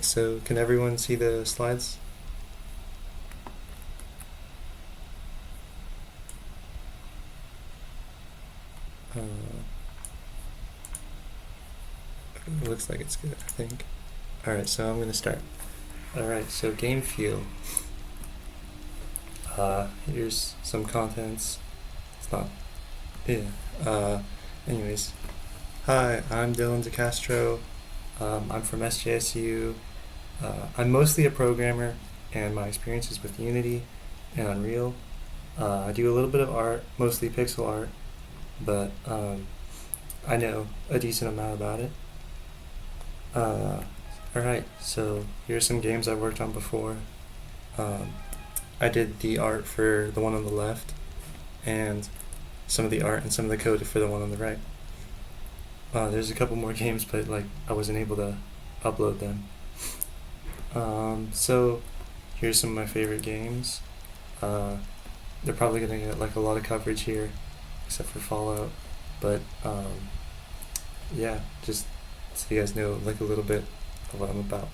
So can everyone see the slides? Uh, it looks like it's good, I think. Alright, so I'm going to start. Alright, so game feel. Here's some contents. It's not, yeah. Anyways, hi, I'm Dylan DeCastro. I'm from SJSU. I'm mostly a programmer, and my experience is with Unity and Unreal. I do a little bit of art, mostly pixel art, but I know a decent amount about it. Alright, so here's some games I've worked on before. Um, I did the art for the one on the left, and some of the art and some of the code for the one on the right. There's a couple more games, but like I wasn't able to upload them. So here's some of my favorite games. They're probably gonna get like a lot of coverage here, except for Fallout. But yeah, just so you guys know like a little bit of what I'm about.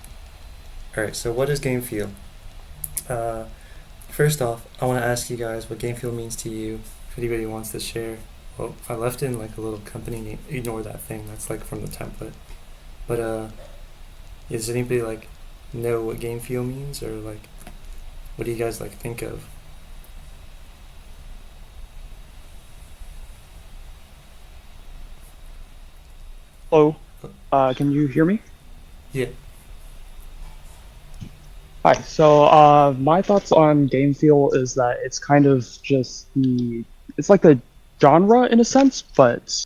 Alright, so what does game feel? Uh, First off, I want to ask you guys what game feel means to you. If anybody wants to share. Well, I left in like a little company name. Ignore that thing. That's like from the template. But does anybody like know what game feel means, or like what do you guys like think of? Hello, Uh, can you hear me? yeah. Hi. My thoughts on game feel is that it's kind of just it's like the genre in a sense, but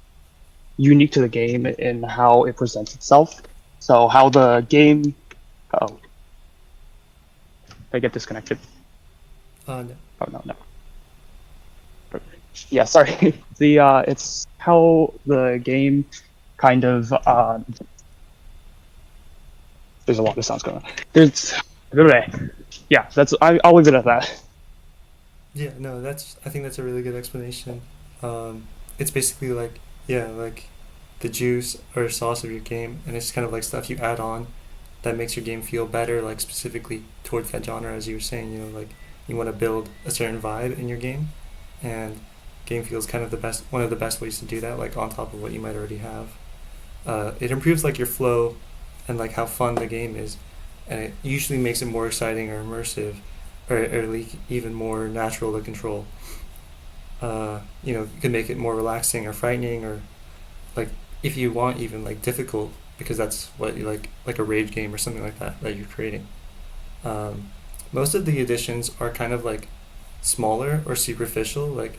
unique to the game in how it presents itself. So how the game, oh, they get disconnected. No. Oh no, no. Yeah, sorry. It's how the game kind of, there's a lot of sounds going on. There's, yeah, I'll leave it at that. Yeah. No. That's. I think that's a really good explanation. It's basically like yeah, like the juice or sauce of your game, and it's kind of like stuff you add on that makes your game feel better, like specifically towards that genre, as you were saying. Like you want to build a certain vibe in your game, and game feel is kind of the best, one of the best ways to do that. Like on top of what you might already have, it improves like your flow and like how fun the game is, and it usually makes it more exciting or immersive, or like even more natural to control. You can make it more relaxing or frightening, or like if you want even like difficult, because that's what you like a rage game or something like that you're creating. um, Most of the additions are kind of like smaller or superficial, like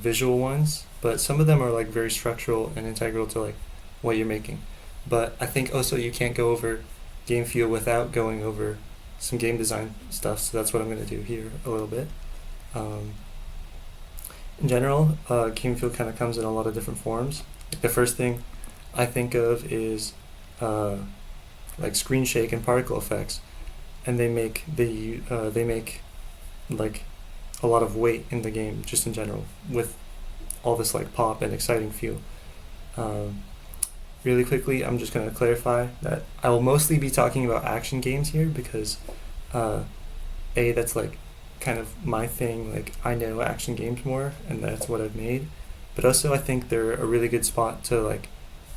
visual ones, but some of them are like very structural and integral to like what you're making. But I think also you can't go over game feel without going over some game design stuff, so that's what I'm going to do here a little bit. um, in general, game feel kind of comes in a lot of different forms. Like the first thing I think of is uh, like screen shake and particle effects, and they make like a lot of weight in the game just in general with all this like pop and exciting feel. Um, Really quickly, I'm just going to clarify that I will mostly be talking about action games here because uh, that's like kind of my thing. Like I know action games more, and that's what I've made. But also, I think they're a really good spot to like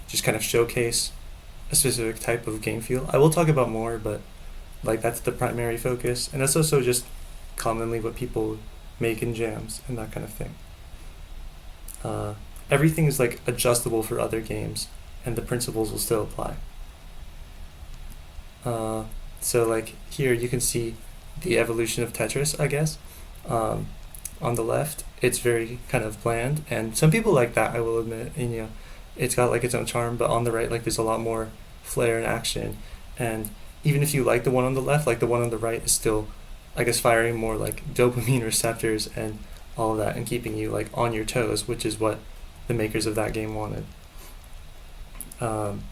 just kind of showcase a specific type of game feel. I will talk about more, but like that's the primary focus, and that's also just commonly what people make in jams and that kind of thing. Uh, Everything is like adjustable for other games, and the principles will still apply. Uh, so like here you can see the evolution of Tetris, I guess. Um, on the left, it's very kind of bland, and some people like that. I will admit, and it's got like its own charm. But on the right, like there's a lot more flair and action, and even if you like the one on the left, like the one on the right is still, I guess, firing more like dopamine receptors and all of that, and keeping you like on your toes, which is what the makers of that game wanted. Um,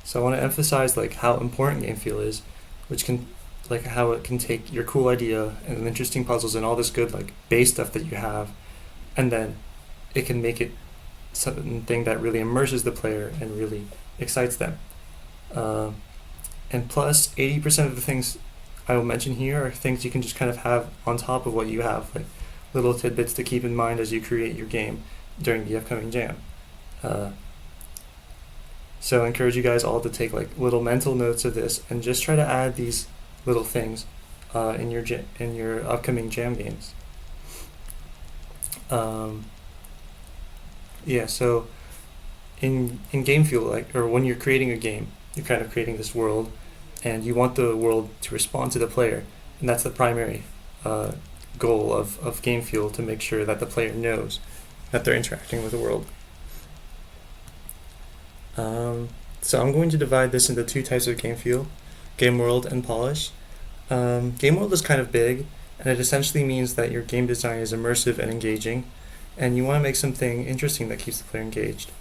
so I want to emphasize like how important game feel is, which can like how it can take your cool idea and interesting puzzles and all this good like base stuff that you have, and then it can make it something that really immerses the player and really excites them. Um And plus, 80% of the things I will mention here are things you can just kind of have on top of what you have, like little tidbits to keep in mind as you create your game during the upcoming jam. Uh, so I encourage you guys all to take like little mental notes of this and just try to add these little things in your upcoming jam games. Um, yeah, so in game fuel, like, or when you're creating a game, you're kind of creating this world, and you want the world to respond to the player, and that's the primary uh, goal of game fuel, to make sure that the player knows that they're interacting with the world. So I'm going to divide this into two types of game fuel: game world and polish. Game world is kind of big, and it essentially means that your game design is immersive and engaging, and you want to make something interesting that keeps the player engaged.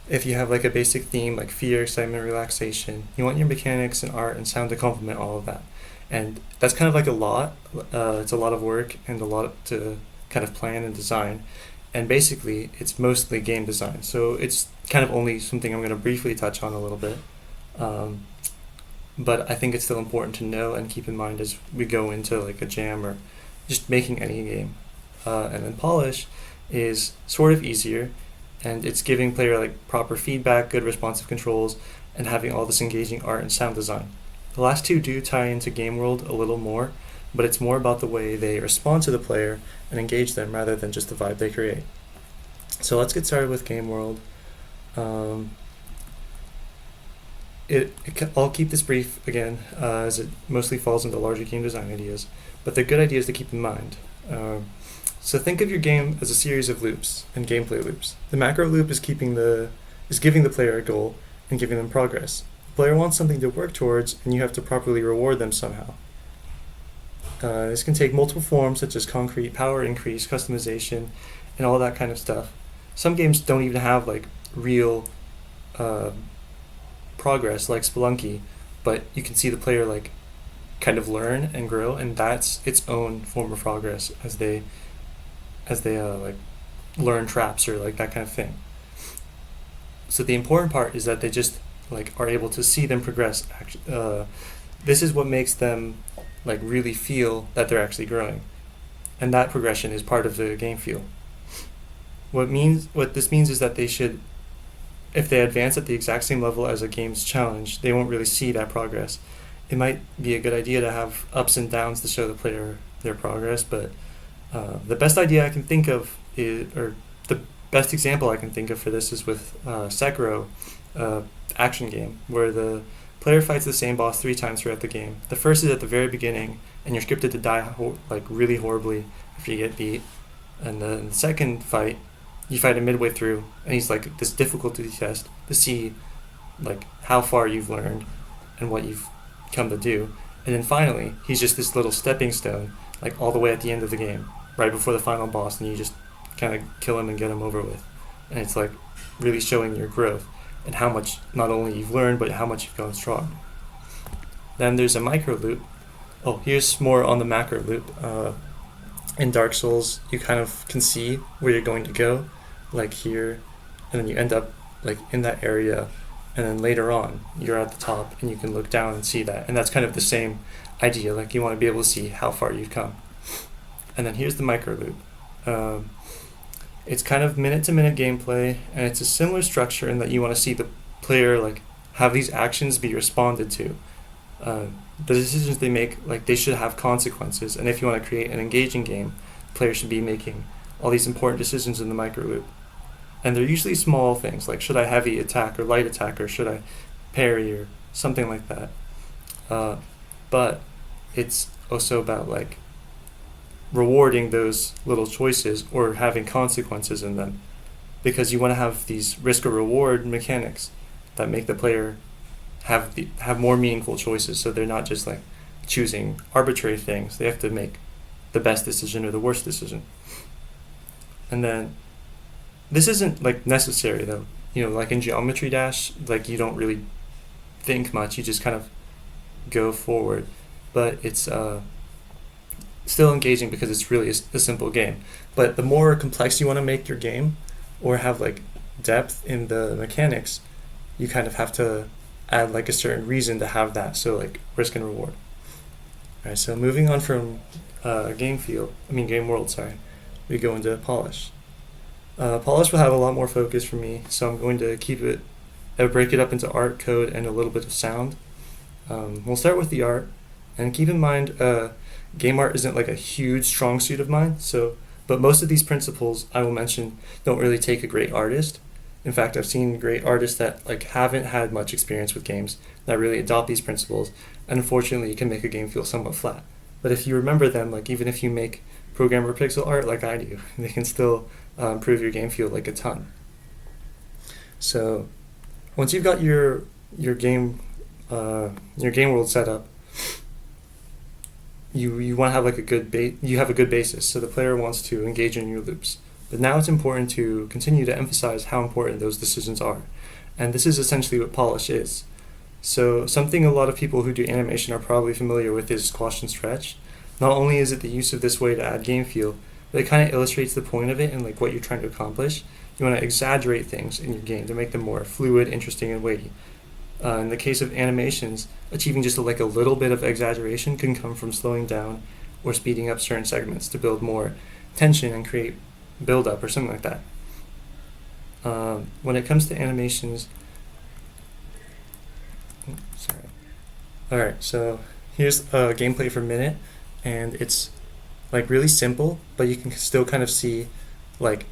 If you have like a basic theme like fear, excitement, relaxation, you want your mechanics and art and sound to complement all of that. And that's kind of like a lot. It's a lot of work and a lot to kind of plan and design. And basically, it's mostly game design. So it's kind of only something I'm going to briefly touch on a little bit. Um, but I think it's still important to know and keep in mind as we go into like a jam or just making any game. And then polish is sort of easier, and it's giving player like proper feedback, good responsive controls, and having all this engaging art and sound design. The last two do tie into game world a little more, but it's more about the way they respond to the player and engage them rather than just the vibe they create. So let's get started with game world. Um, I'll keep this brief again, as it mostly falls into larger game design ideas, but they're good ideas to keep in mind. So think of your game as a series of loops and gameplay loops. The macro loop is giving the player a goal and giving them progress. The player wants something to work towards, and you have to properly reward them somehow. This can take multiple forms, such as concrete power increase, customization, and all that kind of stuff. Some games don't even have like real progress, like Spelunky, but you can see the player like kind of learn and grow, and that's its own form of progress as they like learn traps or like that kind of thing. So the important part is that they just like are able to see them progress. This is what makes them like really feel that they're actually growing, and that progression is part of the game feel. What this means is that they should, if they advance at the exact same level as a game's challenge, they won't really see that progress. It might be a good idea to have ups and downs to show the player their progress, but the best idea I can think of or the best example I can think of for this is with Sekiro, action game, where the player fights the same boss 3 times throughout the game. The first is at the very beginning, and you're scripted to die like really horribly if you get beat. And then the second fight, you fight him midway through, and he's like this difficulty test to see like how far you've learned and what you've come to do. And then finally, he's just this little stepping stone, like all the way at the end of the game, right before the final boss, and you just kind of kill him and get him over with. And it's like really showing your growth and how much not only you've learned, but how much you've gone strong. Then there's a micro loop. Oh, here's more on the macro loop. In Dark Souls, you kind of can see where you're going to go, like here, and then you end up like in that area, and then later on you're at the top and you can look down and see that. And that's kind of the same idea, like you want to be able to see how far you've come. And then here's the micro loop. It's kind of minute-to-minute gameplay, and it's a similar structure in that you want to see the player like have these actions be responded to. The decisions they make, like they should have consequences, and if you want to create an engaging game, the player should be making all these important decisions in the micro loop. And they're usually small things, like should I heavy attack or light attack, or should I parry, or something like that. But it's also about like rewarding those little choices or having consequences in them, because you want to have these risk or reward mechanics that make the player have more meaningful choices, so they're not just like choosing arbitrary things. They have to make the best decision or the worst decision. And then this isn't like necessary though. Like in Geometry Dash, like you don't really think much, you just kind of go forward. But it's still engaging because it's really a simple game. But the more complex you want to make your game, or have like depth in the mechanics, you kind of have to add like a certain reason to have that. So like risk and reward. All right. So moving on from game world. Sorry, we go into polish. Polish will have a lot more focus for me, so I'm going to break it up into art, code, and a little bit of sound. We'll start with the art, and keep in mind, game art isn't like a huge strong suit of mine. But most of these principles I will mention don't really take a great artist. In fact, I've seen great artists that like haven't had much experience with games that really adopt these principles, and unfortunately, it can make a game feel somewhat flat. But if you remember them, like even if you make programmer pixel art like I do, they can still improve your game feel like a ton. So once you've got your game your game world set up, you want to have like you have a good basis, so the player wants to engage in your loops. But now it's important to continue to emphasize how important those decisions are, and this is essentially what polish is. So something a lot of people who do animation are probably familiar with is squash and stretch. Not only is it the use of this way to add game feel, but it kind of illustrates the point of it and like what you're trying to accomplish. You want to exaggerate things in your game to make them more fluid, interesting, and weighty. In the case of animations, achieving just like a little bit of exaggeration can come from slowing down or speeding up certain segments to build more tension and create build up or something like that. When it comes to animations, sorry. All right, so here's a gameplay for a minute, and it's like really simple, but you can still kind of see like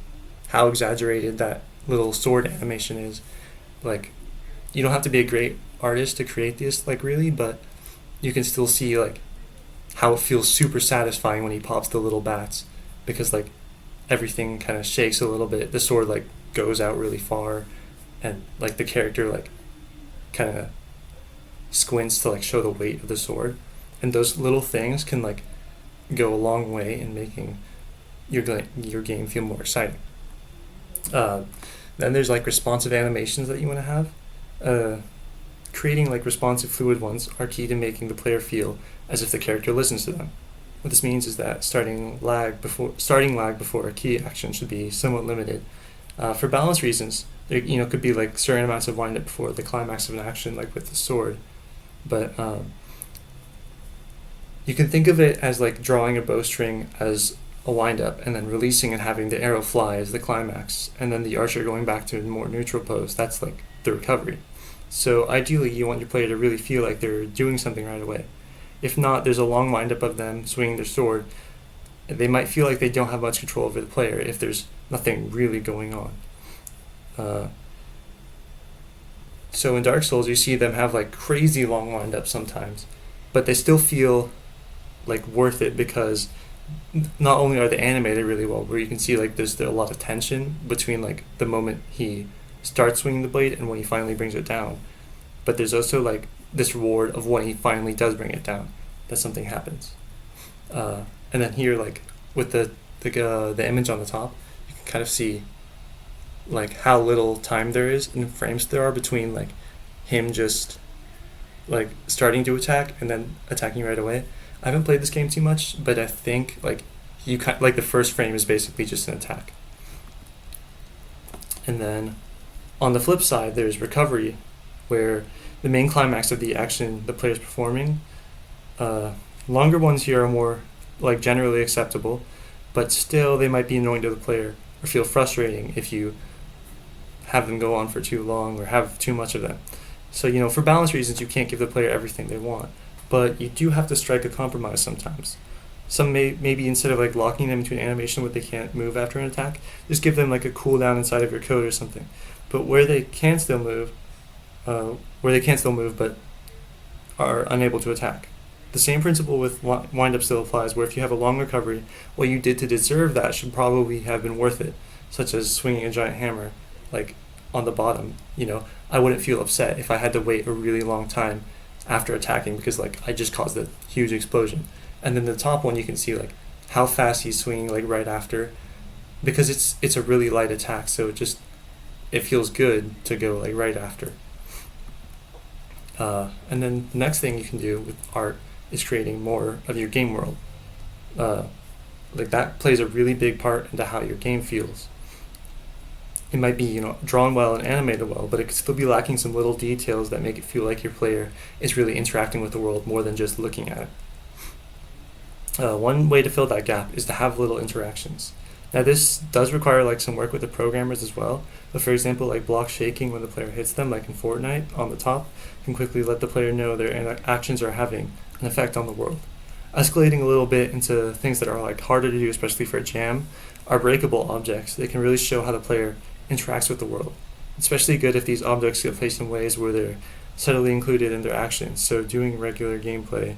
how exaggerated that little sword animation is. Like, you don't have to be a great artist to create this, like really, but you can still see like how it feels super satisfying when he pops the little bats, because like everything kind of shakes a little bit. The sword like goes out really far, and like the character like kind of squints to like show the weight of the sword, and those little things can like go a long way in making your game feel more exciting. Then there's like responsive animations that you want to have. Creating like responsive fluid ones are key to making the player feel as if the character listens to them. What this means is that starting lag before a key action should be somewhat limited. For balance reasons, there could be like certain amounts of wind up before the climax of an action, like with the sword. But you can think of it as like drawing a bowstring as a wind up, and then releasing and having the arrow fly as the climax, and then the archer going back to a more neutral pose. That's like the recovery. So ideally, you want your player to really feel like they're doing something right away. If not, there's a long wind up of them swinging their sword. They might feel like they don't have much control over the player if there's nothing really going on. So in Dark Souls, you see them have like crazy long wind ups sometimes, but they still feel like worth it, because not only are they animated really well, where you can see like there's a lot of tension between like the moment he starts swinging the blade and when he finally brings it down, but there's also like this reward of when he finally does bring it down, that something happens. And then here, like with the image on the top, you can kind of see like how little time there is and frames there are between like him just like starting to attack and then attacking right away. I haven't played this game too much, but I think like the first frame is basically just an attack. And then on the flip side, there's recovery, where the main climax of the action the player's performing. Longer ones here are more like generally acceptable, but still they might be annoying to the player or feel frustrating if you have them go on for too long or have too much of them. So for balance reasons, you can't give the player everything they want, but you do have to strike a compromise sometimes. Some maybe instead of like locking them into an animation where they can't move after an attack, just give them like a cooldown inside of your code or something. But where they can still move but are unable to attack. The same principle with wind up still applies, where if you have a long recovery, what you did to deserve that should probably have been worth it, such as swinging a giant hammer, like on the bottom. I wouldn't feel upset if I had to wait a really long time after attacking, because like I just caused a huge explosion. And then the top one, you can see like how fast he's swinging like right after, because it's a really light attack, so it feels good to go like right after. And then the next thing you can do with art is creating more of your game world. Like that plays a really big part into how your game feels. it might be drawn well and animated well, but it could still be lacking some little details that make it feel like your player is really interacting with the world more than just looking at it. One way to fill that gap is to have little interactions. Now this does require like some work with the programmers as well. But for example, like block shaking when the player hits them, like in Fortnite on the top, can quickly let the player know their actions are having an effect on the world. Escalating a little bit into things that are like harder to do, especially for a jam, are breakable objects. They can really show how the player interacts with the world. Especially good if these objects get placed in ways where they're subtly included in their actions. So during regular gameplay,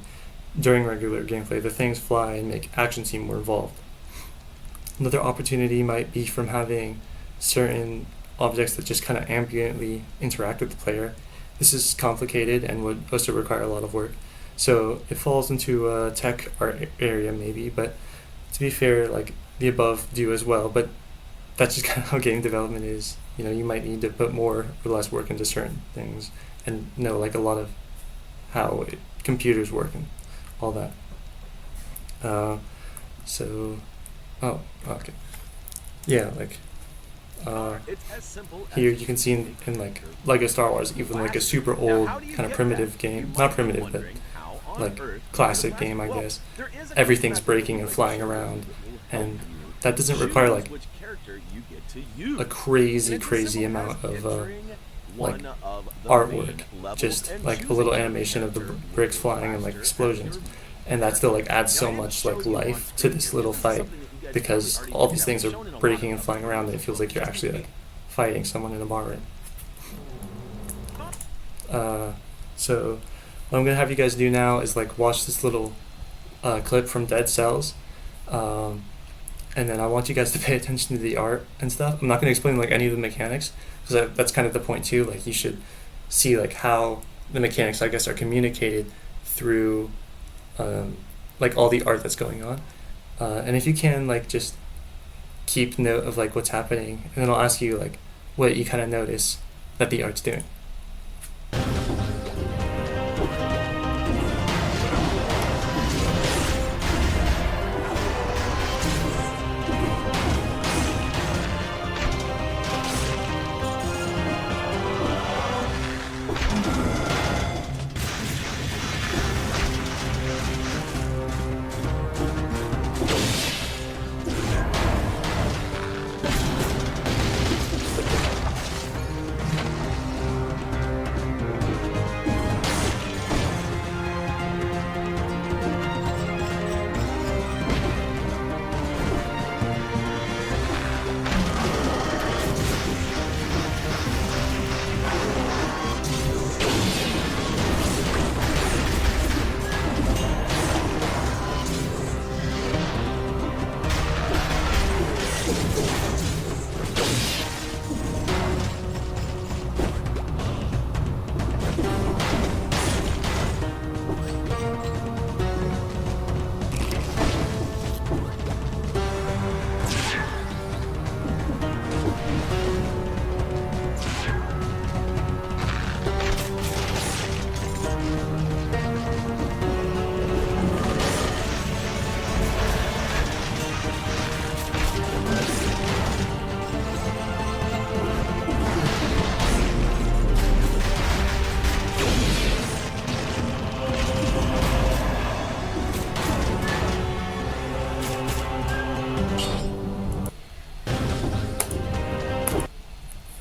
the things fly and make action seem more involved. Another opportunity might be from having certain objects that just kind of ambiently interact with the player. This is complicated and would also require a lot of work. So it falls into a tech art area maybe, but to be fair, like the above do as well. But that's just kind of how game development is. You might need to put more or less work into certain things and know like a lot of how computers work and all that. Uh, so, oh, okay. Yeah, like here you can see in like Lego Star Wars, even like a super old kind of primitive game, not primitive, but like classic game, I guess. Everything's breaking and flying around, and that doesn't require like a crazy amount of like artwork, just like a little animation of the bricks flying and like explosions, and that still like adds so much like life to this little fight because all these things are breaking and flying around and it feels like you're actually like fighting someone in a bar room. So what I'm gonna have you guys do now is like watch this little clip from Dead Cells, and then I want you guys to pay attention to the art and stuff. I'm not gonna explain like any of the mechanics because that's kind of the point too. Like you should see like how the mechanics, I guess, are communicated through like all the art that's going on. And if you can, like, just keep note of like what's happening, and then I'll ask you like what you kind of notice that the art's doing.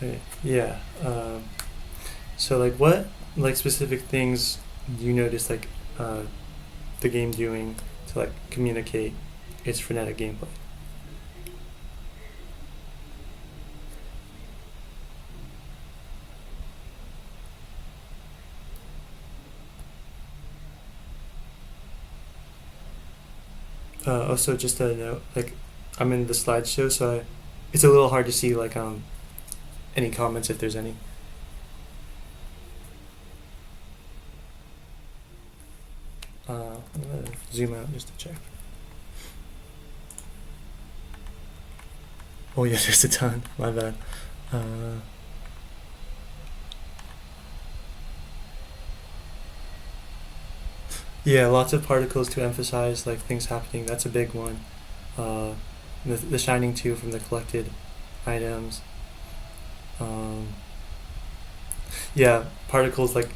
Okay. Yeah. So like what like specific things do you notice like the game doing to like communicate its frenetic gameplay? Also, just a note, like I'm in the slideshow, so it's a little hard to see like any comments if there's any. I'm gonna zoom out just to check. Oh yeah, there's a ton. My bad. Uh, yeah, lots of particles to emphasize like things happening. That's a big one. Uh, the shining too from the collected items. Um, yeah, particles like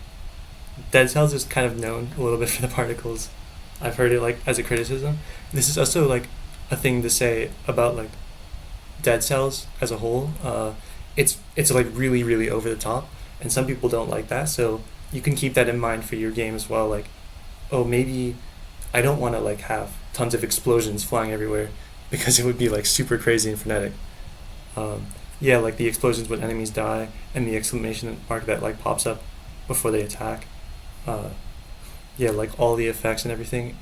Dead Cells is kind of known a little bit for the particles. I've heard it like as a criticism. This is also like a thing to say about like Dead Cells as a whole. It's like really really over the top, and some people don't like that. So you can keep that in mind for your game as well. Like, oh, maybe I don't want to like have tons of explosions flying everywhere because it would be like super crazy and frenetic. Um, yeah, like the explosions when enemies die and the exclamation mark that like pops up before they attack. Uh, yeah, like all the effects and everything.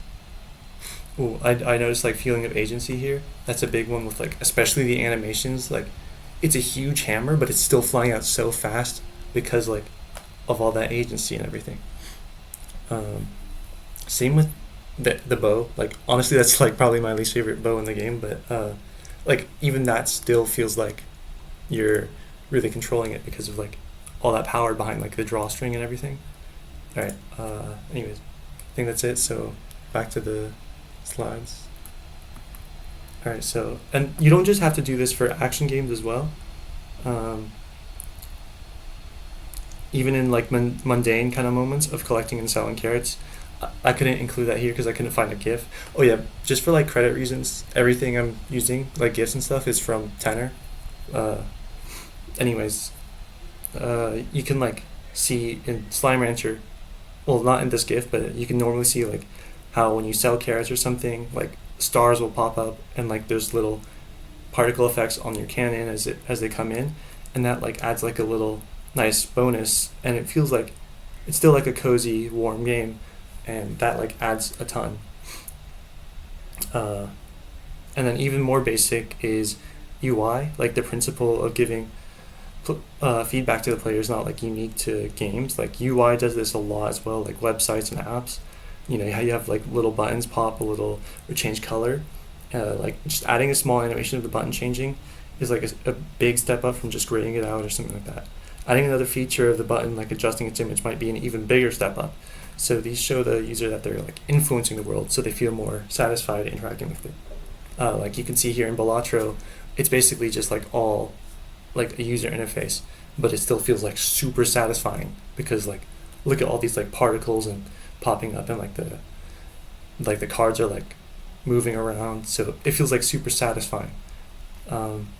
Ooh, I noticed like feeling of agency here. That's a big one with like especially the animations. Like it's a huge hammer, but it's still flying out so fast because like of all that agency and everything. Um, Same with the bow. Like honestly, that's like probably my least favorite bow in the game. But like even that still feels like you're really controlling it because of like all that power behind like the drawstring and everything. All right. Anyways, I think that's it. So back to the slides. All right. So and you don't just have to do this for action games as well. Um, Even in like mundane kind of moments of collecting and selling carrots. I couldn't include that here because I couldn't find a GIF. Oh yeah, just for like credit reasons, everything I'm using like GIFs and stuff is from Tenor. Uh, anyways, you can like see in Slime Rancher, well not in this GIF, but you can normally see like how when you sell carrots or something, like stars will pop up and like there's little particle effects on your cannon as they come in, and that like adds like a little nice bonus, and it feels like it's still like a cozy, warm game, and that like adds a ton. Uh, and then even more basic is UI, like the principle of giving feedback to the player is not like unique to games. Like UI does this a lot as well, like websites and apps. You know how you have like little buttons pop a little or change color. Like just adding a small animation of the button changing is like a big step up from just graying it out or something like that. Adding another feature of the button, like adjusting its image, might be an even bigger step up. So these show the user that they're like influencing the world, so they feel more satisfied interacting with it. Like you can see here in Balatro, it's basically just like all like a user interface, but it still feels like super satisfying because like look at all these like particles and popping up and like the cards are like moving around, so it feels like super satisfying. Um,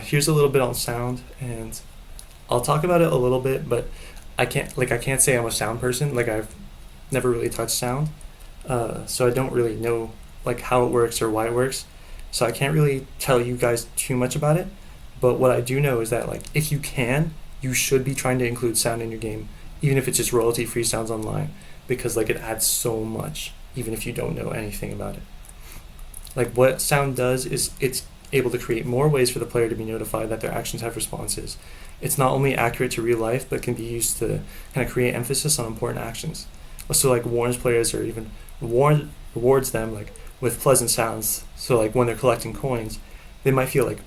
Here's a little bit on sound, and I'll talk about it a little bit, but I can't say I'm a sound person. Like I've never really touched sound, so I don't really know like how it works or why it works. So I can't really tell you guys too much about it. But what I do know is that like if you can, you should be trying to include sound in your game, even if it's just royalty free sounds online, because like it adds so much, even if you don't know anything about it. Like what sound does is it's able to create more ways for the player to be notified that their actions have responses. It's not only accurate to real life, but can be used to kind of create emphasis on important actions. Also, like warns players or even rewards them like with pleasant sounds. So like when they're collecting coins, they might feel like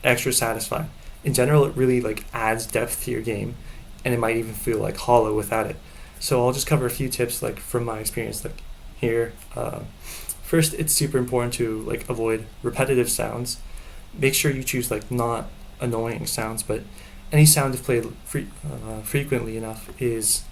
extra satisfied. In general, it really like adds depth to your game, and it might even feel like hollow without it. So I'll just cover a few tips like from my experience like here. First, it's super important to like avoid repetitive sounds. Make sure you choose like not annoying sounds, but any sound if played frequently enough is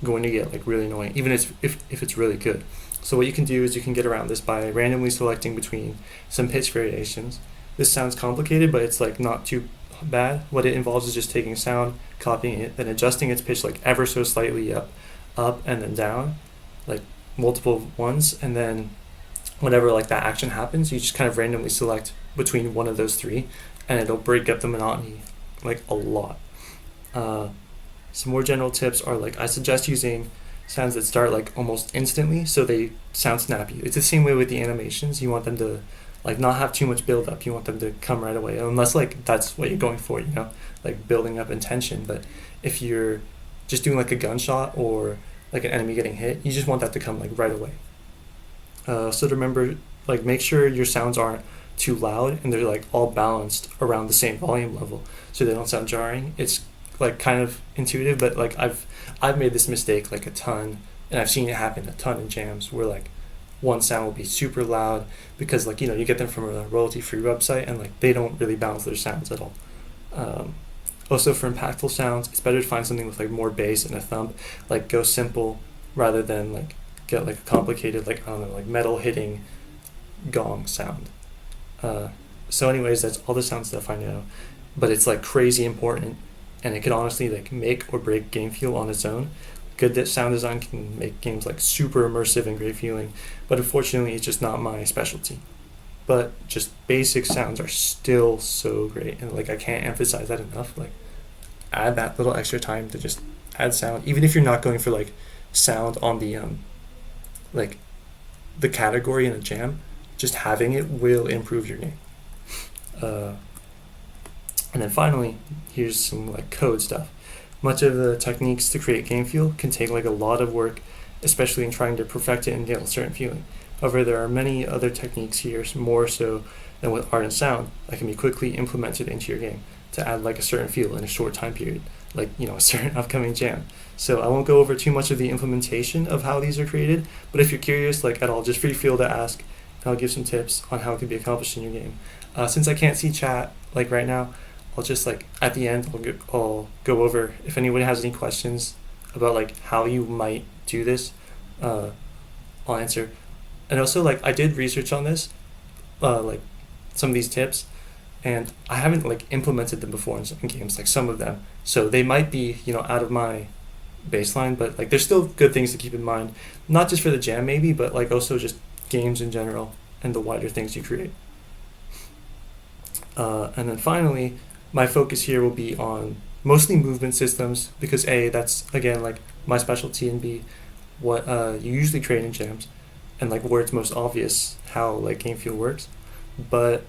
going to get like really annoying, even if it's really good. So what you can do is you can get around this by randomly selecting between some pitch variations. This sounds complicated, but it's like not too bad. What it involves is just taking a sound, copying it, then adjusting its pitch like ever so slightly up and then down, like multiple ones, and then whenever like that action happens, you just kind of randomly select between one of those three, and it'll break up the monotony like a lot. Uh, some more general tips are like I suggest using sounds that start like almost instantly, so they sound snappy. It's the same way with the animations. You want them to like not have too much build up. You want them to come right away, unless like that's what you're going for, you know, like building up intention. But if you're just doing like a gunshot or like an enemy getting hit, you just want that to come like right away. So to remember, like make sure your sounds aren't too loud and they're like all balanced around the same volume level, so they don't sound jarring. It's like kind of intuitive, but like I've made this mistake like a ton, and I've seen it happen a ton in jams where like one sound will be super loud because like you get them from a royalty free website and like they don't really balance their sounds at all. Um, Also, for impactful sounds, it's better to find something with like more bass and a thump. Like go simple rather than like get like a complicated like I don't know like metal hitting gong sound. Uh, anyways, that's all the sound stuff I know, but it's like crazy important, and it can honestly like make or break game feel on its own. Good sound design can make games like super immersive and great feeling, but unfortunately, it's just not my specialty. But just basic sounds are still so great, and like I can't emphasize that enough. Like add that little extra time to just add sound, even if you're not going for like sound on the like the category in a jam. Just having it will improve your game. Uh, and then finally, here's some like code stuff. Much of the techniques to create game feel can take like a lot of work, especially in trying to perfect it and get a certain feeling. However, there are many other techniques here, more so than with art and sound, that can be quickly implemented into your game to add like a certain feel in a short time period, like a certain upcoming jam. So I won't go over too much of the implementation of how these are created, but if you're curious like at all, just feel to ask, and I'll give some tips on how it can be accomplished in your game. Since I can't see chat like right now, I'll just like at the end I'll go over if anyone has any questions about like how you might do this. I'll answer. And also like I did research on this, like some of these tips, and I haven't like implemented them before in some games, like some of them. So they might be out of my baseline, but like there's still good things to keep in mind, not just for the jam maybe, but like also just games in general and the wider things you create. And then finally, my focus here will be on mostly movement systems because A, that's again like my specialty, and B, what you usually create in jams, and like where it's most obvious how like game feel works. But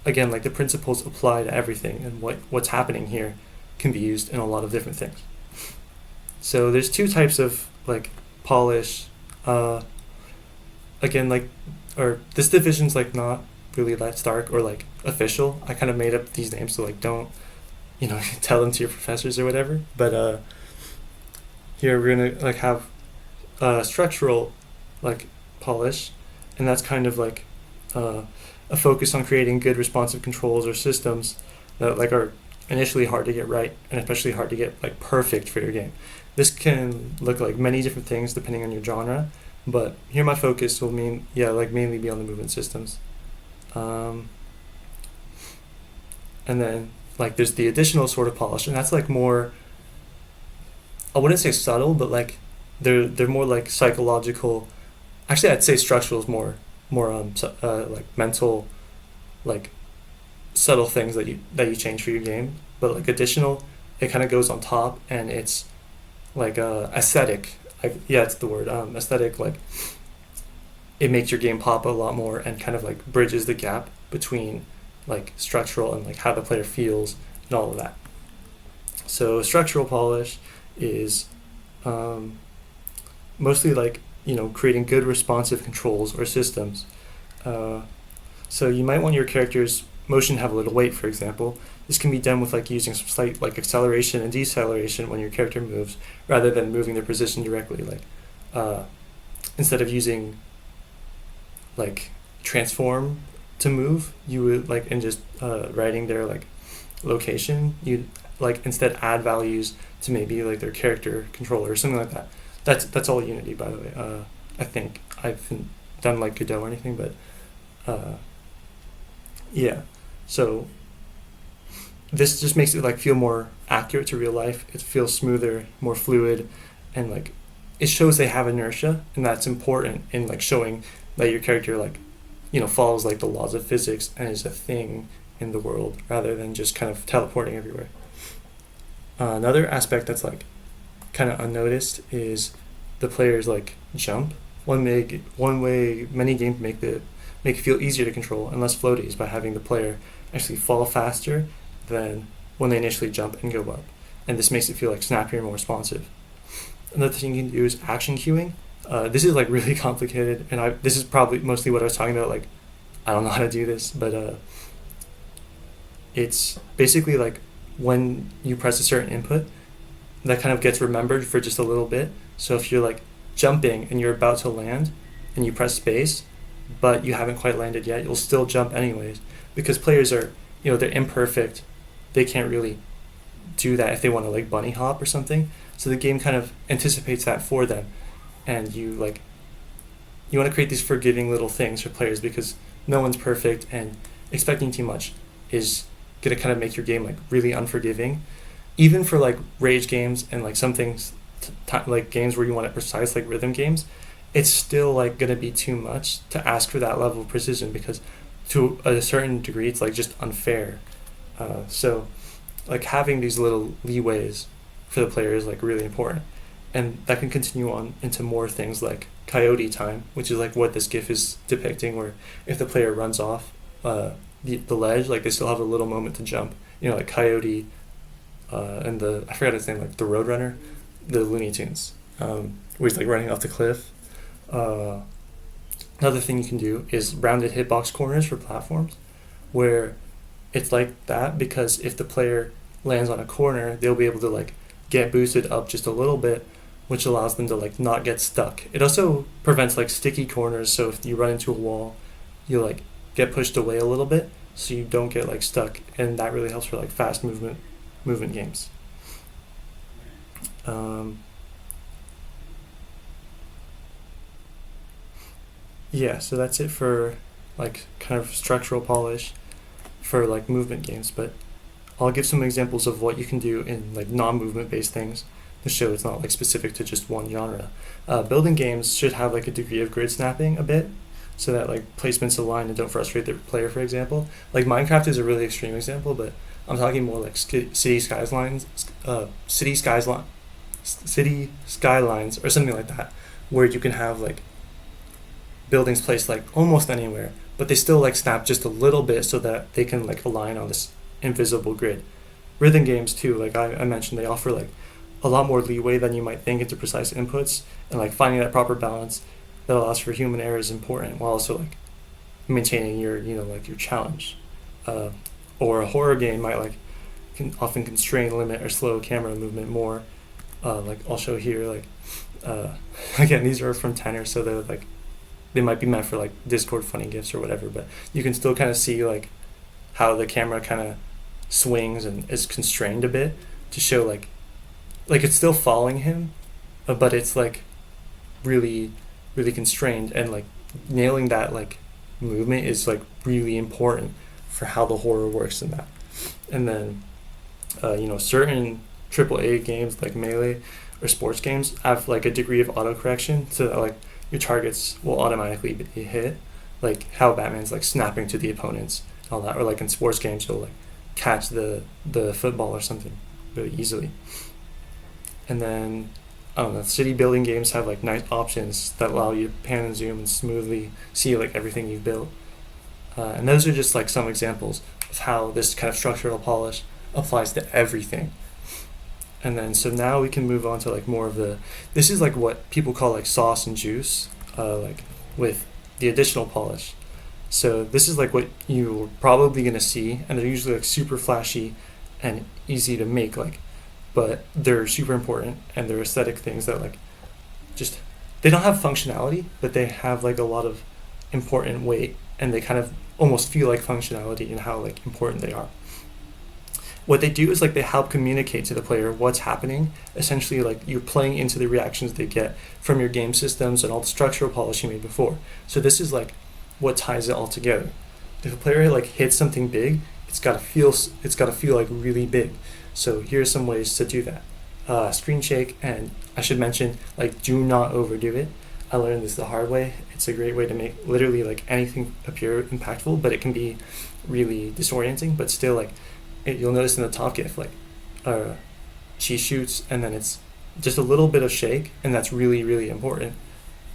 again, like the principles apply to everything, and what's happening here can be used in a lot of different things. So there's two types of like polish. Again, like or this division's like not really that stark or like official. I kind of made up these names, so like don't tell them to your professors or whatever. But here we're gonna like have structural like polish, and that's kind of like a focus on creating good responsive controls or systems that like are initially hard to get right and especially hard to get like perfect for your game. This can look like many different things depending on your genre, but here my focus will mainly be on the movement systems. And then like there's the additional sort of polish, and that's like more, I wouldn't say subtle, but like they're more like psychological. Actually, I'd say structural is more like mental, like subtle things that you change for your game. But like additional, it kind of goes on top, and it's like aesthetic. Yeah, it's the word aesthetic. Like it makes your game pop a lot more, and kind of like bridges the gap between like structural and like how the player feels and all of that. So structural polish is mostly like creating good responsive controls or systems. So you might want your character's motion to have a little weight, for example. This can be done with like using some slight like acceleration and deceleration when your character moves, rather than moving their position directly. Like instead of using like transform to move, you would like and just writing their like location, you'd like instead add values to maybe like their character controller or something like that. That's all Unity, by the way. I think I haven't done like Godot or anything, but yeah. So this just makes it like feel more accurate to real life. It feels smoother, more fluid, and like it shows they have inertia, and that's important in like showing that your character like follows like the laws of physics and is a thing in the world rather than just kind of teleporting everywhere. Another aspect that's like kind of unnoticed is the player's like jump. One way many games make it feel easier to control and less floaty is by having the player actually fall faster than when they initially jump and go up, and this makes it feel like snappier and more responsive. Another thing you can do is action queuing. This is like really complicated, and this is probably mostly what I was talking about. Like I don't know how to do this, but it's basically like when you press a certain input, that kind of gets remembered for just a little bit. So if you're like jumping and you're about to land, and you press space, but you haven't quite landed yet, you'll still jump anyways because players are, they're imperfect. They can't really do that if they want to like bunny hop or something. So the game kind of anticipates that for them, and you want to create these forgiving little things for players because no one's perfect, and expecting too much is gonna kind of make your game like really unforgiving. Even for like rage games and like some things, like games where you want it precise, like rhythm games, it's still like gonna be too much to ask for that level of precision because to a certain degree it's like just unfair. So like having these little leeways for the player is like really important, and that can continue on into more things like coyote time, which is like what this gif is depicting, where if the player runs off the ledge, like they still have a little moment to jump, like coyote, and the I forgot his name, like the Roadrunner, the Looney Tunes, where he's like running off the cliff. uh, Another thing you can do is rounded hitbox corners for platforms, where it's like that because if the player lands on a corner, they'll be able to like get boosted up just a little bit, which allows them to like not get stuck. It also prevents like sticky corners, so if you run into a wall, you like get pushed away a little bit, so you don't get like stuck, and that really helps for like fast movement games. Um, yeah, so that's it for like kind of structural polish for like movement games, but I'll give some examples of what you can do in like non-movement based things to show it's not like specific to just one genre. Building games should have like a degree of grid snapping a bit, so that like placements align and don't frustrate the player. For example, like Minecraft is a really extreme example, but I'm talking more like city skylines or something like that, where you can have like buildings placed like almost anywhere, but they still like snap just a little bit so that they can like align on this invisible grid. Rhythm games too, like I mentioned, they offer like a lot more leeway than you might think into precise inputs, and like finding that proper balance that allows for human error is important while also like maintaining your like your challenge. Uh, or a horror game might like can often constrain, limit, or slow camera movement more. Like I'll show here, like uh, again, these are from Tenor, so they're like they might be meant for like Discord funny gifs or whatever, but you can still kind of see like how the camera kind of swings and is constrained a bit to show like it's still following him, but it's like really really constrained, and like nailing that like movement is like really important for how the horror works in that. And then certain AAA games like Melee or sports games have like a degree of auto correction so that like your targets will automatically be hit, like how Batman's like snapping to the opponents, all that, or like in sports games you'll like catch the football or something really easily. And then I don't know, city building games have like nice options that allow you to pan and zoom and smoothly see like everything you've built. And those are just like some examples of how this kind of structural polish applies to everything. And then so now we can move on to like more of this is like what people call like sauce and juice, like with the additional polish. So this is like what you're probably gonna see, and they're usually like super flashy and easy to make, like, but they're super important, and they're aesthetic things that like just they don't have functionality, but they have like a lot of important weight, and they kind of almost feel like functionality in how like important they are. What they do is like they help communicate to the player what's happening. Essentially, like you're playing into the reactions they get from your game systems and all the structural polish you made before. So this is like what ties it all together. If a player like hits something big, it's gotta feel like really big. So here's some ways to do that. Screen shake, and I should mention like do not overdo it. I learned this the hard way. It's a great way to make literally like anything appear impactful, but it can be really disorienting. But still, like you'll notice in the top GIF, like she shoots, and then it's just a little bit of shake, and that's really really important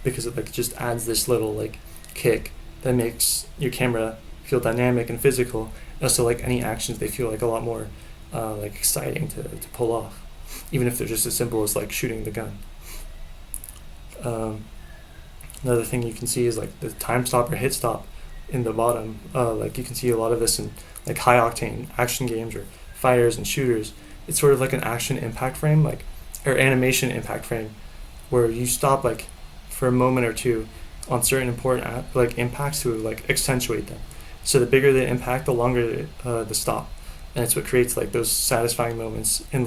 because it like just adds this little like kick that makes your camera feel dynamic and physical. And also, like any actions, they feel like a lot more like exciting to pull off, even if they're just as simple as like shooting the gun. Another thing you can see is like the time stop or hit stop in the bottom. Like you can see a lot of this in like high octane action games or fighters and shooters. It's sort of like an action impact frame, like or animation impact frame, where you stop like for a moment or two on certain important like impacts to like accentuate them. So the bigger the impact, the longer the stop, and it's what creates like those satisfying moments in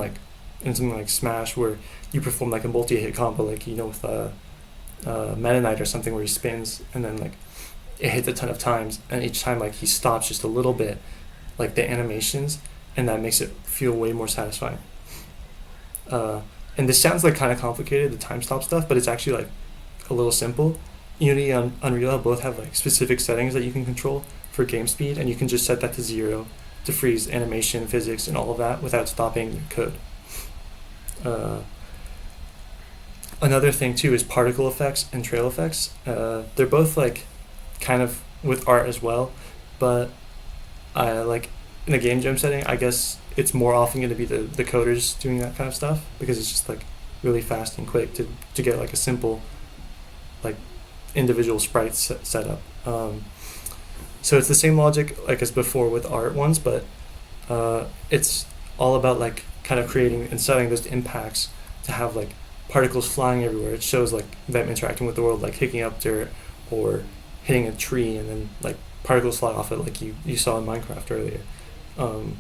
something like Smash where you perform like a multi-hit combo, like with Meta Knight or something where he spins and then like it hits a ton of times, and each time like he stops just a little bit, like the animations, and that makes it feel way more satisfying. Uh, and this sounds like kind of complicated, the time stop stuff, but it's actually like a little simple. Unity and Unreal both have like specific settings that you can control for game speed, and you can just set that to 0 to freeze animation, physics, and all of that without stopping your code. Uh, Another thing too is particle effects and trail effects. They're both like kind of with art as well, but I like in a game jam setting. I guess it's more often going to be the coders doing that kind of stuff because it's just like really fast and quick to get like a simple like individual sprites set up. So it's the same logic like as before with art ones, but it's all about like kind of creating and setting those impacts to have like particles flying everywhere. It shows like them interacting with the world, like kicking up dirt or hitting a tree, and then like particles fly off it, like you saw in Minecraft earlier. Um,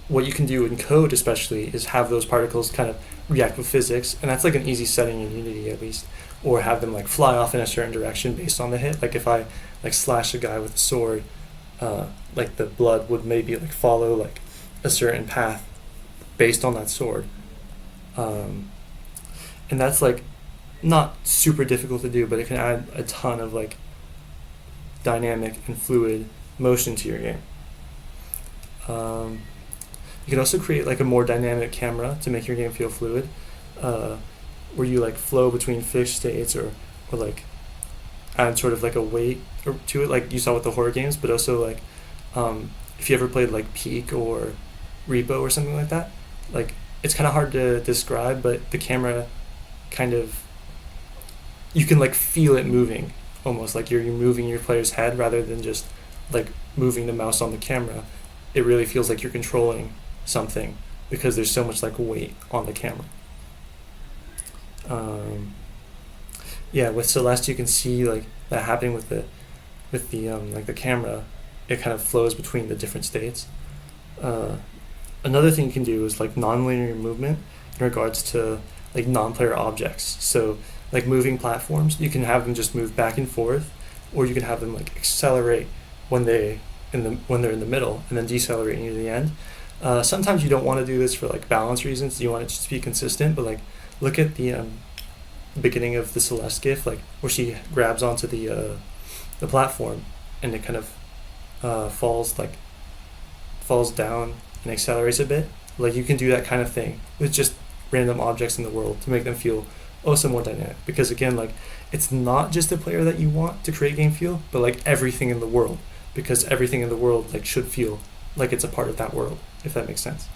what you can do in code, especially, is have those particles kind of react with physics, and that's like an easy setting in Unity at least, or have them like fly off in a certain direction based on the hit. Like if I like slash a guy with a sword, like the blood would maybe like follow like a certain path based on that sword. Um, and that's like not super difficult to do, but it can add a ton of like dynamic and fluid motion to your game. Um, you can also create like a more dynamic camera to make your game feel fluid, uh, where you like flow between fixed states or like add sort of like a weight to it, like you saw with the horror games, but also like if you ever played like Peak or Repo or something like that, like it's kind of hard to describe, but the camera kind of you can like feel it moving almost like you're moving your player's head rather than just like moving the mouse on the camera. It really feels like you're controlling something because there's so much like weight on the camera. Um, yeah, with Celeste you can see like that happening with the like the camera. It kind of flows between the different states. Uh, Another thing you can do is like nonlinear movement in regards to like non-player objects. So like moving platforms, you can have them just move back and forth, or you can have them like accelerate when when they're in the middle and then decelerate near the end. Sometimes you don't want to do this for like balance reasons. You want it just to be consistent, but like look at the beginning of the Celeste GIF, like where she grabs onto the platform and it kind of falls down and accelerates a bit. Like you can do that kind of thing with just random objects in the world to make them feel also more dynamic. Because again, like it's not just the player that you want to create game feel, but like everything in the world. Because everything in the world like should feel like it's a part of that world, if that makes sense.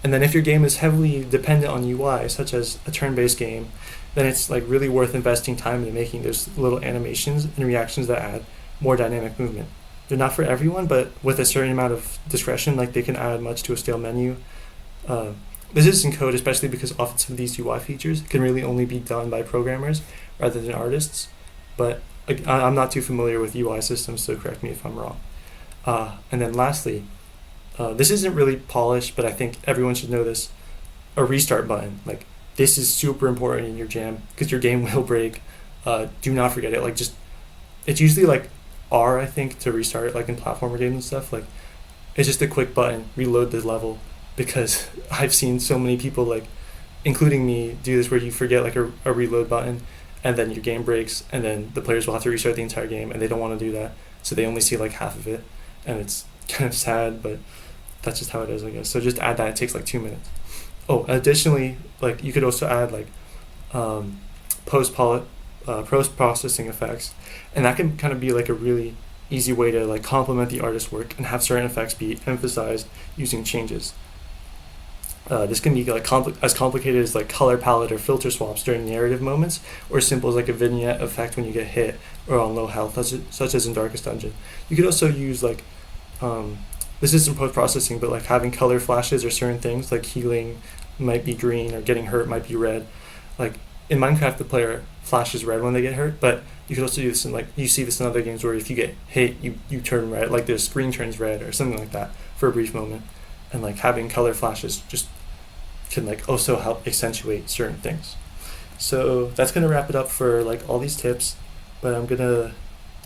And then if your game is heavily dependent on UI, such as a turn-based game, then it's like really worth investing time in making those little animations and reactions that add more dynamic movement. They're not for everyone, but with a certain amount of discretion, like they can add much to a stale menu. Uh, this is in code, especially because often some of these UI features can really only be done by programmers rather than artists. But I'm not too familiar with UI systems, so correct me if I'm wrong. And then lastly, this isn't really polished, but I think everyone should know this: a restart button. Like this is super important in your jam because your game will break. Do not forget it. Like just it's usually like R, I think, to restart it, like in platformer games and stuff. Like it's just a quick button, reload the level, because I've seen so many people, like including me, do this where you forget like a reload button and then your game breaks and then the players will have to restart the entire game and they don't want to do that, so they only see like half of it, and it's kind of sad, but that's just how it is, I guess. So just add that. It takes like 2 minutes. Oh, additionally, like you could also add like um, post processing effects, and that can kind of be like a really easy way to like complement the artist's work and have certain effects be emphasized using changes. This can be like as complicated as like color palette or filter swaps during narrative moments, or simple as like a vignette effect when you get hit or on low health, such as in Darkest Dungeon. You could also use like this isn't post processing, but like having color flashes or certain things like healing might be green or getting hurt might be red. Like in Minecraft the player flashes red when they get hurt, but you can also do this in like you see this in other games where if you get hit, you turn red, like the screen turns red or something like that for a brief moment, and like having color flashes just can like also help accentuate certain things. So that's gonna wrap it up for like all these tips, but I'm gonna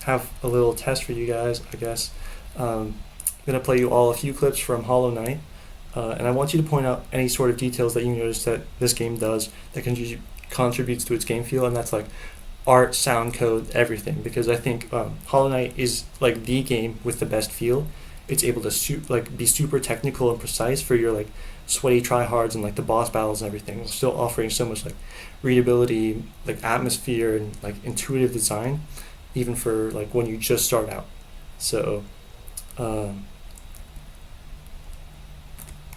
have a little test for you guys, I guess. I'm gonna play you all a few clips from Hollow Knight, and I want you to point out any sort of details that you notice that this game does that contributes to its game feel, and that's like art, sound code, everything. Because I think Hollow Knight is like the game with the best feel. It's able to be super technical and precise for your like sweaty tryhards and like the boss battles and everything, while still offering so much like readability, like atmosphere and like intuitive design, even for like when you just start out. So um,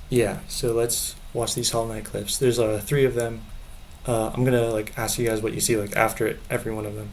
yeah, so let's watch these Hollow Knight clips. There's three of them. I'm gonna like ask you guys what you see like after every one of them.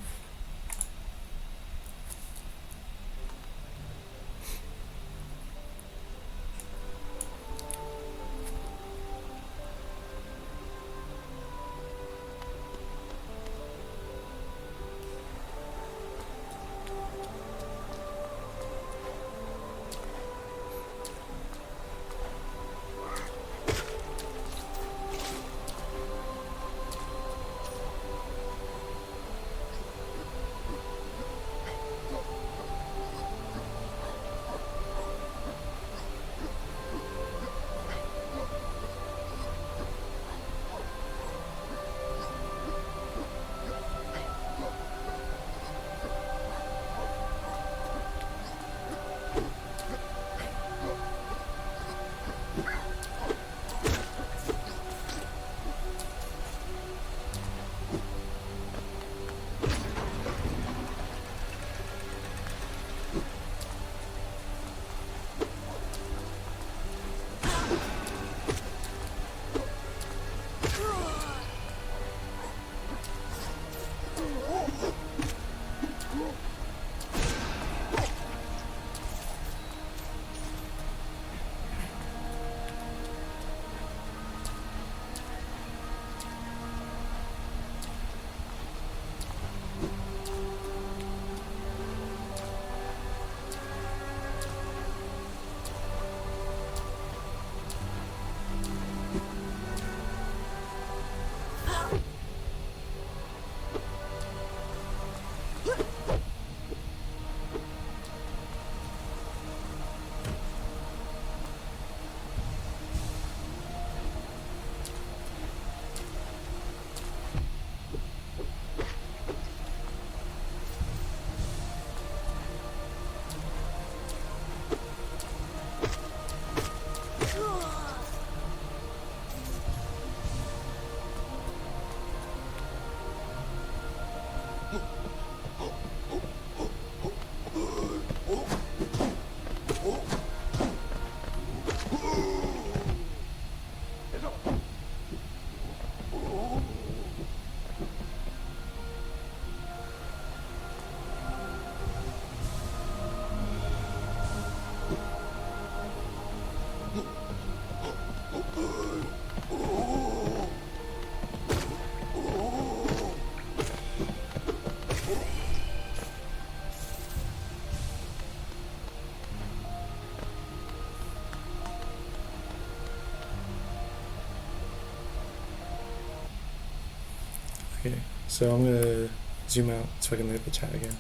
Okay, so I'm gonna zoom out so I can look at the chat again.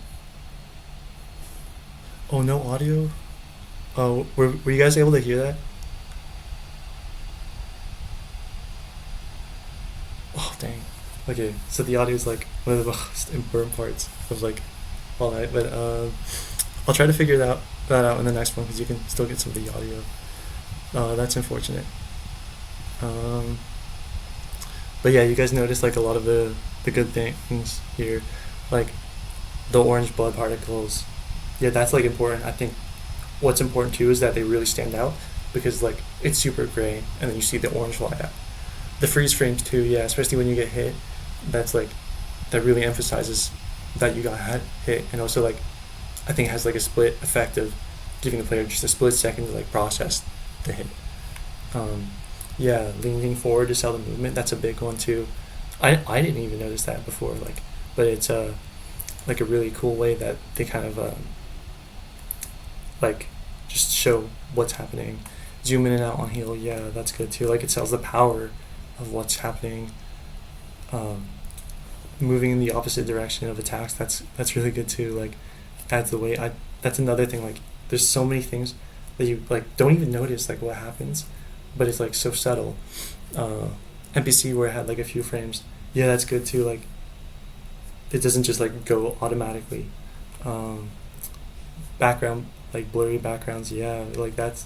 Oh, no audio? Oh, were you guys able to hear that? Oh, dang. Okay, so the audio is like one of the most important parts of like all night, but I'll try to figure that out in the next one because you can still get some of the audio. That's unfortunate. Um, but yeah, you guys noticed like a lot of the good things here, like the orange blood particles. Yeah, that's like important. I think what's important too is that they really stand out because like it's super gray and then you see the orange light out. The freeze frames too, yeah, especially when you get hit. That's like that really emphasizes that you got hit, and also like I think it has like a split effect of giving the player just a split second to like process the hit. Um, yeah, leaning forward to sell the movement. That's a big one too. I didn't even notice that before, like, but it's like a really cool way that they kind of like just show what's happening. Zoom in and out on heal, yeah, that's good too. Like it sells the power of what's happening. Um, moving in the opposite direction of attacks, that's really good too. Like adds the weight. I That's another thing. Like there's so many things that you like don't even notice like what happens, but it's like so subtle. Uh, NPC where it had like a few frames, yeah, that's good too. Like it doesn't just like go automatically. Um, Background, like blurry backgrounds, yeah, like that's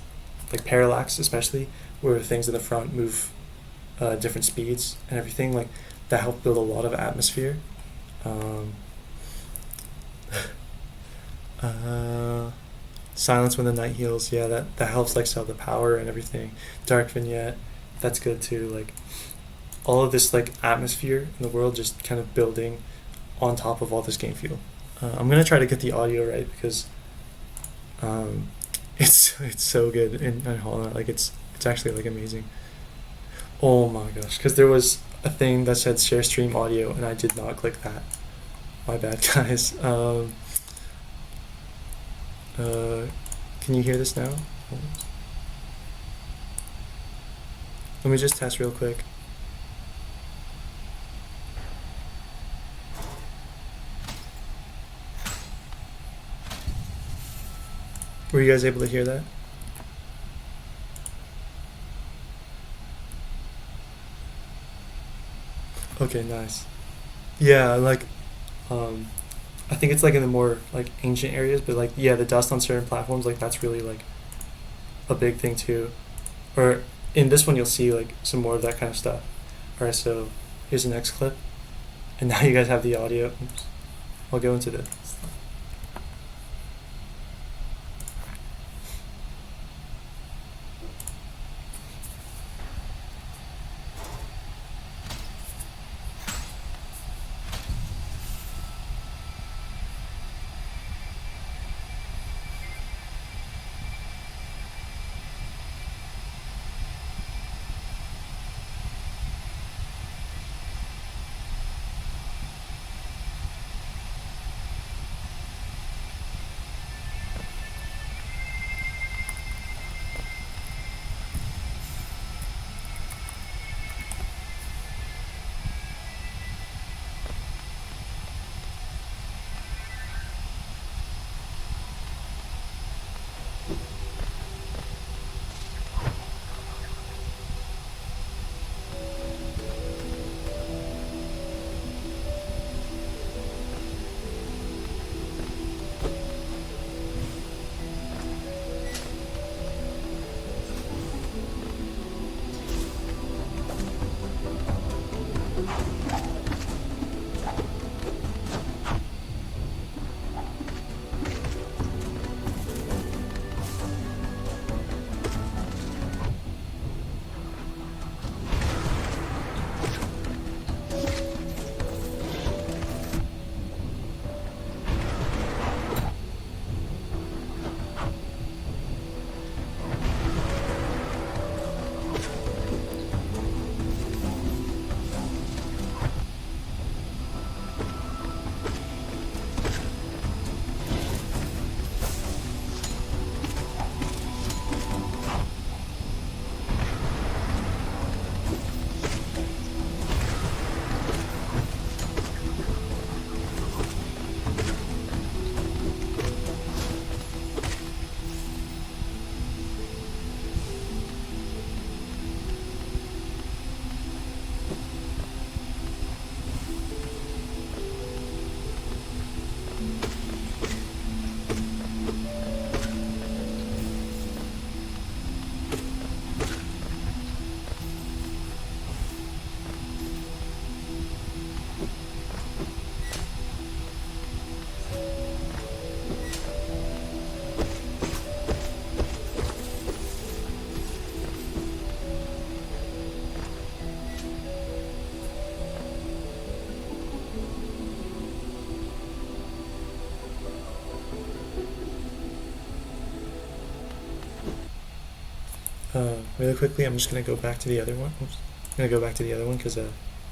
like parallax especially, where things in the front move different speeds and everything, like that help build a lot of atmosphere. um, uh, Silence when the night heals, yeah, that helps like sell the power and everything. Dark vignette, that's good too. Like all of this like atmosphere in the world just kind of building on top of all this game feel. I'm gonna try to get the audio right because um, it's so good in Holland. Like it's actually like amazing. Oh my gosh, because there was a thing that said share stream audio and I did not click that. My bad, guys. Uh, can you hear this now? Let me just test real quick. Were you guys able to hear that? Okay, nice. Yeah, like um, I think it's like in the more like ancient areas, but like yeah, the dust on certain platforms, like that's really like a big thing too. Or in this one, you'll see like some more of that kind of stuff. All right, so here's the next clip, and now you guys have the audio. Oops. I'll go into this. Really quickly, I'm just gonna go back to the other one. Oops. I'm gonna go back to the other one because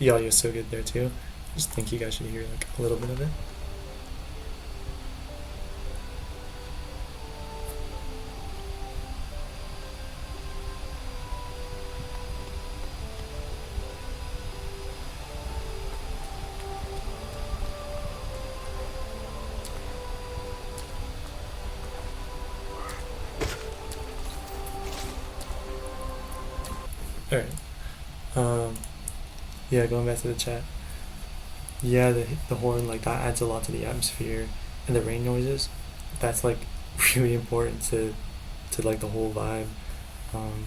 the audio is so good there too. Just think you guys should hear like a little bit of it. All right. Um, yeah, going back to the chat. Yeah, the horn like that adds a lot to the atmosphere, and the rain noises. That's like really important to like the whole vibe. Um,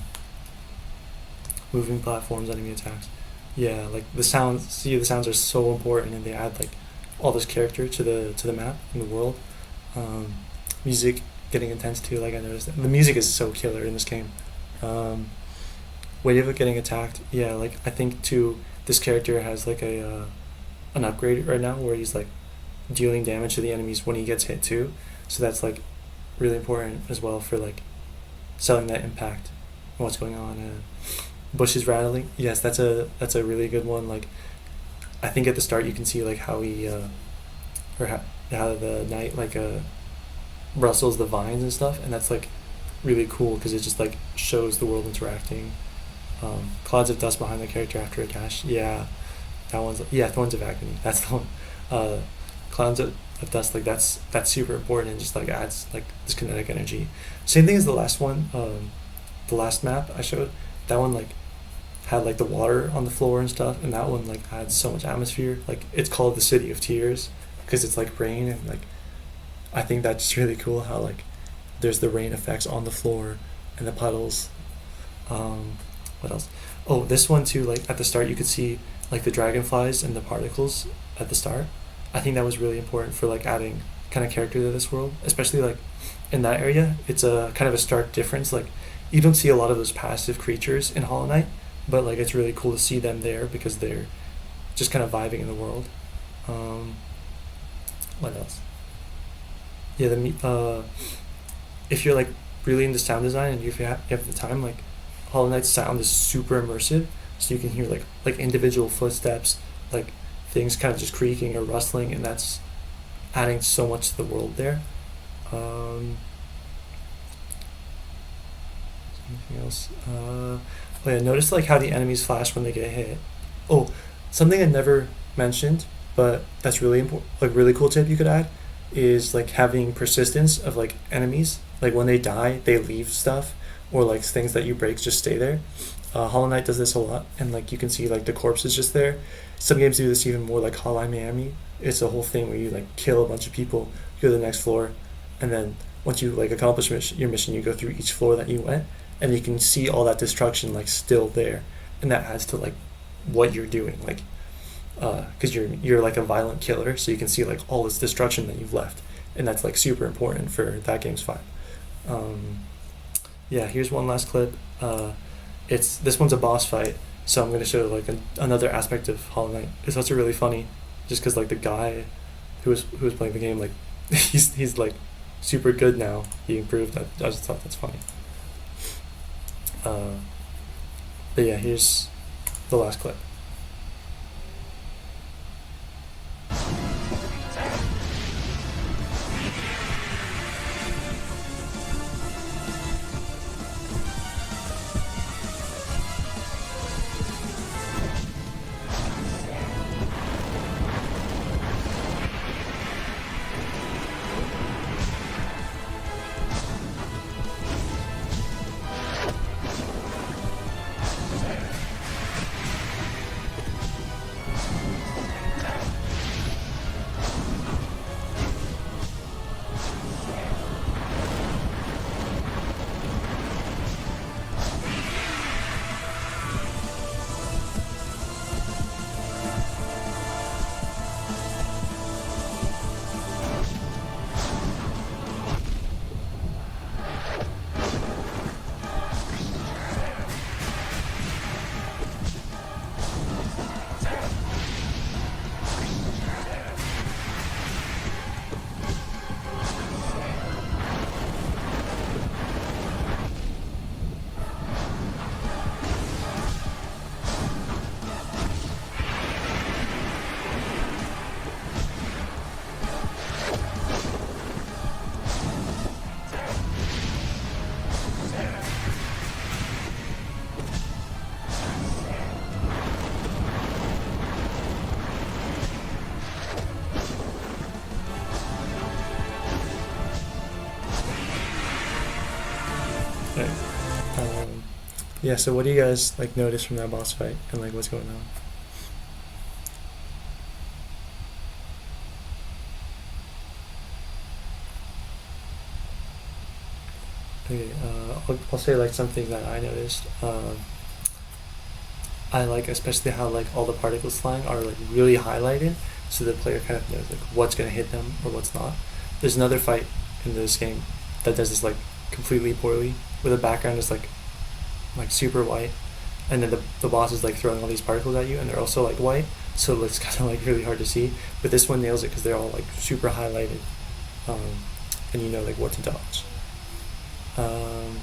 moving platforms, enemy attacks. Yeah, like the sounds. See, the sounds are so important, and they add like all this character to the map and the world. Um, music getting intense too. Like I noticed, the music is so killer in this game. Um, Wave of getting attacked. Yeah, like I think too. This character has like a an upgrade right now where he's like dealing damage to the enemies when he gets hit too. So that's like really important as well for like selling that impact and what's going on. Bushes rattling. Yes, that's a really good one. Like I think at the start you can see like how he or how the knight like rustles the vines and stuff, and that's like really cool because it just like shows the world interacting. Clouds of dust behind the character after a dash. Yeah, that one's yeah. Thorns of agony. That's the one. Uh, clouds of dust. Like that's super important and just like adds like this kinetic energy. Same thing as the last one. The last map I showed. That one like had like the water on the floor and stuff, and that one like adds so much atmosphere. Like it's called the City of Tears because it's like rain and like I think that's really cool how like there's the rain effects on the floor and the puddles. Um, what else? Oh, this one too. Like at the start, you could see like the dragonflies and the particles at the start. I think that was really important for like adding kind of character to this world, especially like in that area. It's a kind of a stark difference. Like you don't see a lot of those passive creatures in Hollow Knight, but like it's really cool to see them there because they're just kind of vibing in the world. Um, what else? Yeah, if you're like really into sound design and if you have the time, like Hollow Knight's sound is super immersive, so you can hear like individual footsteps, like things kind of just creaking or rustling, and that's adding so much to the world there. Um, Anything else? Oh yeah, notice like how the enemies flash when they get hit. Oh, something I never mentioned, but that's really important. Like really cool tip you could add is like having persistence of like enemies. Like when they die, they leave stuff, or like things that you break just stay there. Hollow Knight does this a lot, and like you can see like the corpses just there. Some games do this even more, like Hotline Miami. It's a whole thing where you like kill a bunch of people, go to the next floor, and then once you like accomplish your mission, you go through each floor that you went, and you can see all that destruction like still there, and that adds to like what you're doing, like because you're like a violent killer, so you can see like all this destruction that you've left, and that's like super important for that game's vibe. Um, yeah, here's one last clip. It's this one's a boss fight, so I'm gonna show like another aspect of Hollow Knight. It's also really funny, just because like the guy who was playing the game like he's like super good now. He improved. I just thought that's funny. Uh, but yeah, here's the last clip. Yeah. So what do you guys like notice from that boss fight and like what's going on? Okay. I'll say like something that I noticed. I like especially how like all the particles flying are like really highlighted, so the player kind of knows like what's gonna hit them or what's not. There's another fight in this game that does this like completely poorly, where the background is like super white, and then the boss is like throwing all these particles at you, and they're also like white, so it looks kind of like really hard to see. But this one nails it because they're all like super highlighted, um, and you know like what to dodge. Um,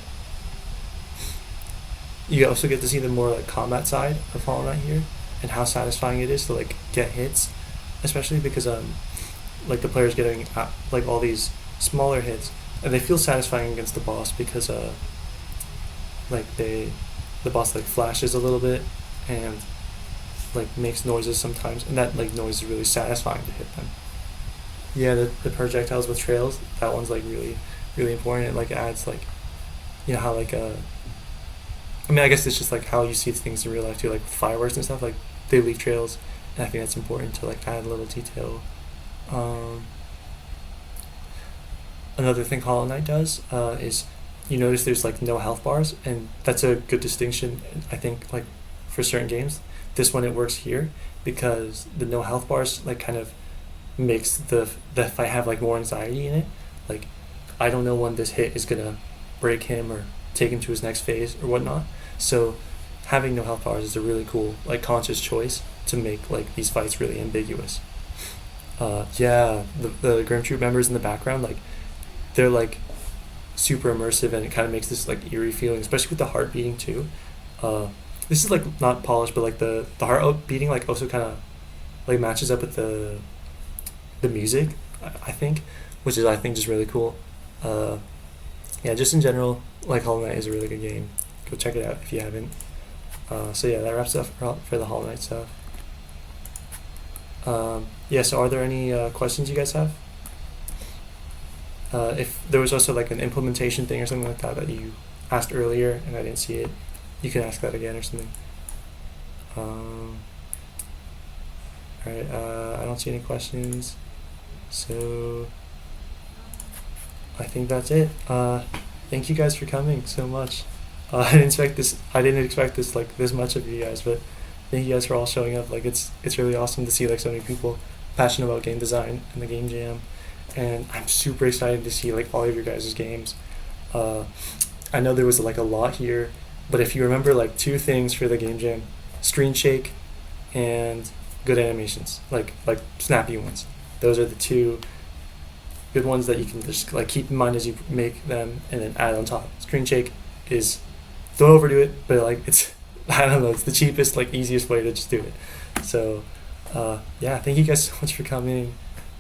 you also get to see the more like combat side of Hollow Knight here, and how satisfying it is to like get hits, especially because like the player's getting like all these smaller hits, and they feel satisfying against the boss because like the boss like flashes a little bit and like makes noises sometimes, and that like noise is really satisfying to hit them. Yeah, the projectiles with trails, that one's like really important. It like adds like you know how like I mean I guess it's just like how you see things in real life too, like fireworks and stuff like they leave trails, and I think that's important to like add a little detail. Um, Another thing Hollow Knight does is you notice there's like no health bars, and that's a good distinction. I think like for certain games, this one it works here because the no health bars like kind of makes the fight have like more anxiety in it. Like I don't know when this hit is gonna break him or take him to his next phase or whatnot. So having no health bars is a really cool like conscious choice to make like these fights really ambiguous. Yeah, the Grim Troop members in the background like they're like super immersive, and it kind of makes this like eerie feeling, especially with the heart beating too. Uh, this is like not polished, but like the heart beating like also kind of like matches up with the music, I think, which is I think just really cool. Uh, yeah, just in general, like Hollow Knight is a really good game. Go check it out if you haven't. So yeah, that wraps up for the Hollow Knight stuff. Yeah, so are there any questions you guys have? If there was also like an implementation thing or something like that that you asked earlier and I didn't see it, you can ask that again or something. Um, all right, I don't see any questions, so I think that's it. Thank you guys for coming so much. I didn't expect this. I didn't expect this like this much of you guys, but thank you guys for all showing up. Like it's really awesome to see like so many people passionate about game design and the game jam, and I'm super excited to see like all of your guys' games. Uh, I know there was like a lot here, but if you remember like two things for the game jam, screen shake and good animations, like snappy ones. Those are the two good ones that you can just like keep in mind as you make them, and then add on top. Screen shake is don't overdo it, but like it's I don't know, it's the cheapest like easiest way to just do it. So yeah, thank you guys so much for coming.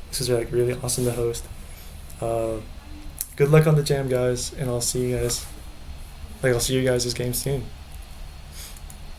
This was like really awesome to host. Uh, Good luck on the jam, guys, and I'll see you guys. Like I'll see you guys' game soon.